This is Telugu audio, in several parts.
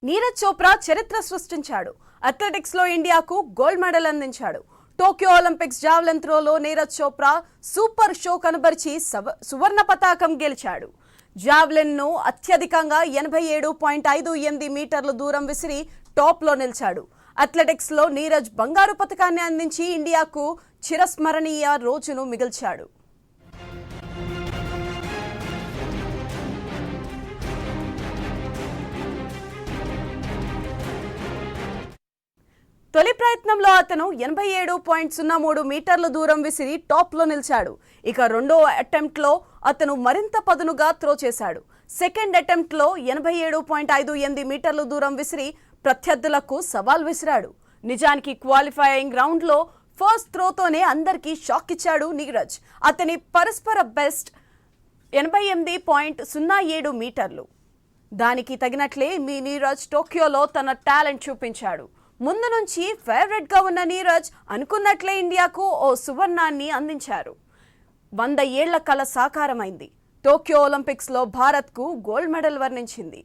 నీరజ్ చోప్రా చరిత్ర సృష్టించాడు. అథ్లెటిక్స్ లో ఇండియాకు గోల్డ్ మెడల్ అందించాడు. టోక్యో ఒలింపిక్స్ జావెలిన్ త్రోలో నీరజ్ చోప్రా సూపర్ షో కనబరిచి సువర్ణ పతాకం గెలిచాడు. జావెలిన్ ను అత్యధికంగా 87.58 మీటర్ల దూరం విసిరి టాప్ లో నిలిచాడు. అథ్లెటిక్స్ లో నీరజ్ బంగారు పతకాన్ని అందించి ఇండియాకు చిరస్మరణీయ రోజును మిగిల్చాడు. తొలి ప్రయత్నంలో అతను 87.03 మీటర్ల దూరం విసిరి టాప్ లో నిలిచాడు. ఇక రెండో అటెంప్ట్ లో అతను మరింత పదునుగా త్రో చేశాడు. సెకండ్ అటెంప్ట్ లో 87.58 మీటర్ల దూరం విసిరి ప్రత్యర్థులకు సవాల్ విసిరాడు. నిజానికి క్వాలిఫైయింగ్ రౌండ్ లో ఫస్ట్ త్రోతోనే అందరికీ షాక్ ఇచ్చాడు నీరజ్. అతని పరస్పర బెస్ట్ 88.07 మీటర్లు. దానికి తగినట్లే నీరజ్ టోక్యోలో తన టాలెంట్ చూపించాడు. ముందు నుంచి ఫేవరెట్ గా ఉన్న నీరజ్ అనుకున్నట్లే ఇండియాకు ఓ సువర్ణాన్ని అందించారు. 100 ఏళ్ల కల సాకారమైంది. టోక్యో ఒలింపిక్స్ లో భారత్ కు గోల్డ్ మెడల్ వర్ణించింది.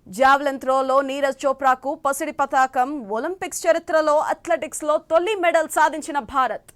జావెలిన్ త్రోలో నీరజ్ చోప్రాకు పసిడి పతాకం. ఒలింపిక్స్ చరిత్రలో అథ్లెటిక్స్ లో తొలి మెడల్ సాధించిన భారత్.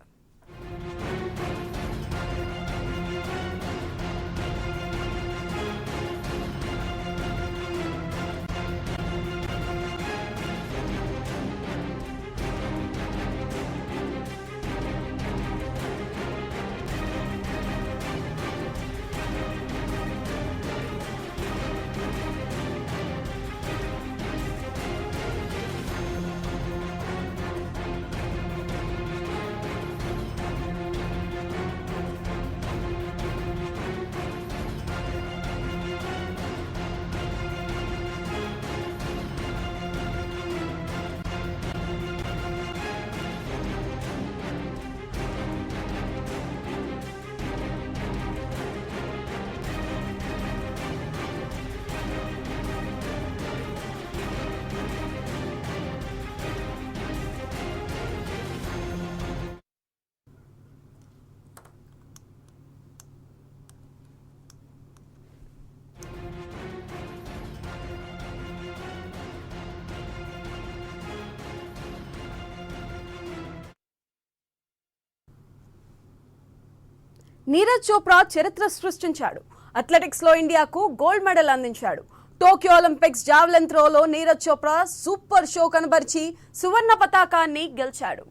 నీరజ్ చోప్రా చరిత్ర సృష్టించాడు. అథ్లెటిక్స్ లో ఇండియాకు గోల్డ్ మెడల్ అందించాడు. టోక్యో ఒలింపిక్స్ జావెలిన్ త్రోలో నీరజ్ చోప్రా సూపర్ షో కనబరిచి సువర్ణ పతాకాన్ని గెలిచాడు.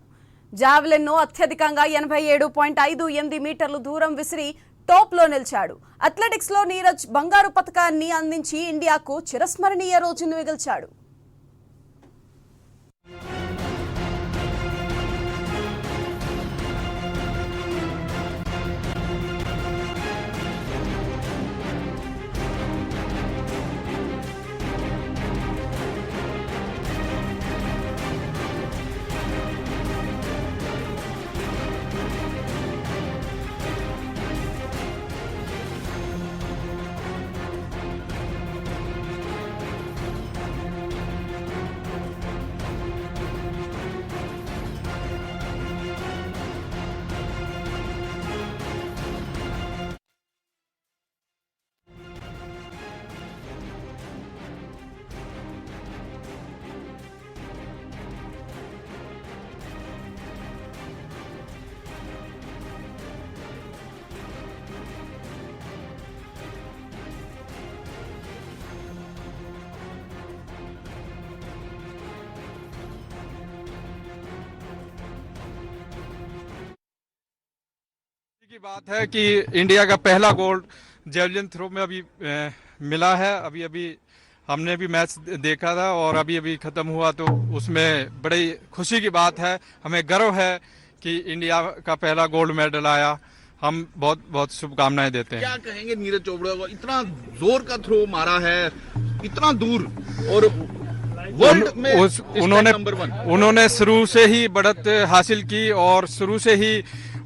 జావెలిన్ ను అత్యధికంగా 87.58 మీటర్లు దూరం విసిరి టాప్ లో నిలిచాడు. అథ్లెటిక్స్ లో నీరజ్ బంగారు పతకాన్ని అందించి ఇండియాకు చిరస్మరణీయ రోజును మిగిల్చాడు. की बात है कि इंडिया का पहला गोल्ड जेवलिन थ्रो में अभी मिला है। अभी अभी हमने भी मैच देखा था और अभी अभी खत्म हुआ, तो उसमें बड़ी खुशी की बात है। हमें गर्व है कि इंडिया का पहला गोल्ड मेडल आया। हम बहुत बहुत शुभकामनाएं देते हैं। क्या कहेंगे नीरज चोपड़ा को, इतना जोर का थ्रो मारा है, इतना दूर, और वर्ल्ड में उन्होंने शुरू से ही बढ़त हासिल की और शुरू से ही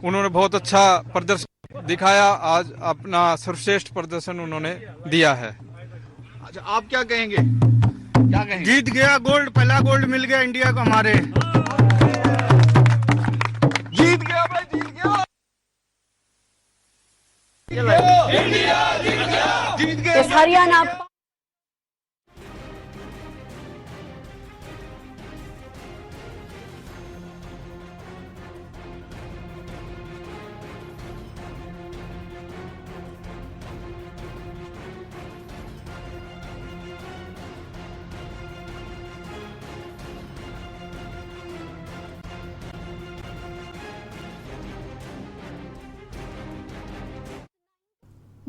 उन्होंने बहुत अच्छा प्रदर्शन दिखाया। आज अपना सर्वश्रेष्ठ प्रदर्शन उन्होंने दिया है। अच्छा, आप क्या कहेंगे? क्या कहेंगे? जीत गया गोल्ड, पहला गोल्ड मिल गया इंडिया को हमारे। जीत गया भाई, जीत गया। हरियाणा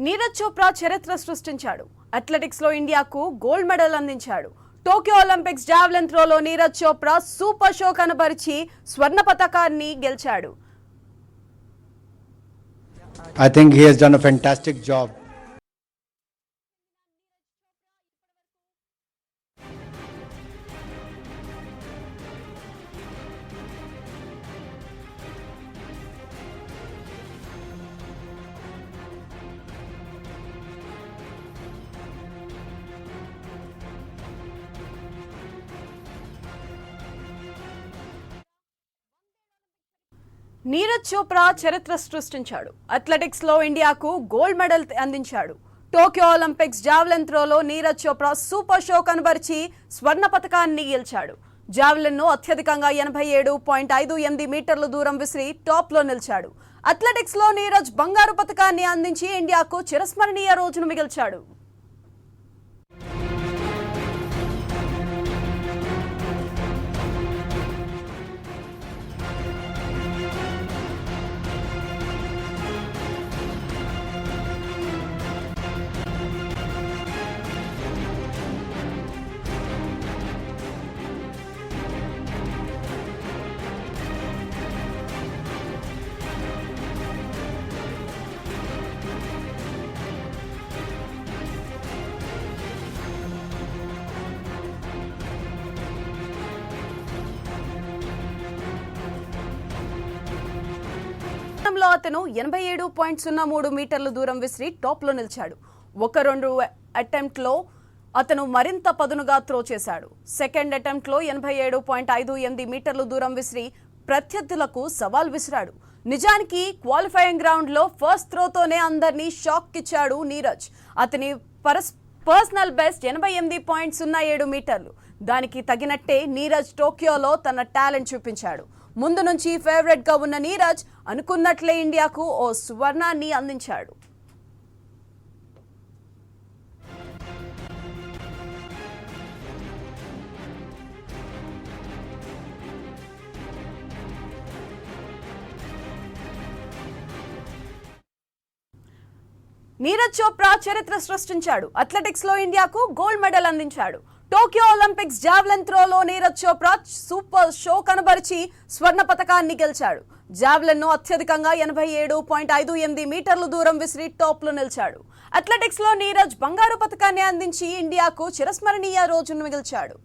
నీరజ్ చోప్రా చరిత్ర సృష్టించాడు. అథ్లెటిక్స్ లో ఇండియాకు గోల్డ్ మెడల్ అందించాడు. టోక్యో ఒలింపిక్స్ జావెలిన్ త్రోలో నీరజ్ చోప్రా సూపర్ షో కనబరిచి స్వర్ణ పతకాన్ని గెలిచాడు. I think he has done a fantastic job. Neeraj Chopra చరిత్ర సృష్టించాడు. అథ్లెటిక్స్ లో ఇండియాకు గోల్డ్ మెడల్ అందించాడు. టోక్యో ఒలింపిక్స్ జావెలిన్ త్రోలో నీరజ్ చోప్రా సూపర్ షో కనబరిచి స్వర్ణ పతకాన్ని గెలిచాడు. జావెలిన్ ను అత్యధికంగా 87.58 మీటర్ల దూరం విసిరి టాప్ లో నిలిచాడు. అథ్లెటిక్స్ లో నీరజ్ బంగారు పతకాన్ని అందించి ఇండియాకు చిరస్మరణీయ రోజును మిగిల్చాడు. లో అతను 87.03 మీటర్ల దూరం విసిరి టాప్ లో నిలిచాడు. 1-2 అటెంప్ట్ లో అతను మరింత పదునుగా త్రో చేశాడు. సెకండ్ అటెంప్ట్ లో 87.58 మీటర్ల దూరం విసిరి ప్రత్యర్థులకు సవాల్ విసిరాడు. నిజానికి క్వాలిఫైయింగ్ గ్రౌండ్ లో ఫస్ట్ త్రోతోనే అందరినీ షాక్ ఇచ్చాడు నీరజ్. అతని పర్సనల్ బెస్ట్ 88.07 మీటర్లు. దానికి తగినట్టే నీరజ్ టోక్యోలో తన టాలెంట్ చూపించాడు. ముందు నుంచి ఫేవరెట్ గా ఉన్న నీరజ్ అనుకున్నట్లే ఇండియాకు ఓ సువర్ణాన్ని అందించాడు. నీరజ్ చోప్రా చరిత్ర సృష్టించాడు. అథ్లెటిక్స్ లో ఇండియాకు గోల్డ్ మెడల్ అందించాడు. టోక్యో ఒలింపిక్స్ జావెలిన్ త్రోలో నీరజ్ చోప్రా సూపర్ షో కనబరిచి స్వర్ణ పతకాన్ని గెలిచాడు. జావెలిన్ ను అత్యధికంగా 87.58 మీటర్ల దూరం విసిరి టాప్ లో నిలిచాడు. అథ్లెటిక్స్ లో నీరజ్ బంగారు పతకాన్ని అందించి ఇండియాకు చిరస్మరణీయ రోజును మిగిల్చాడు.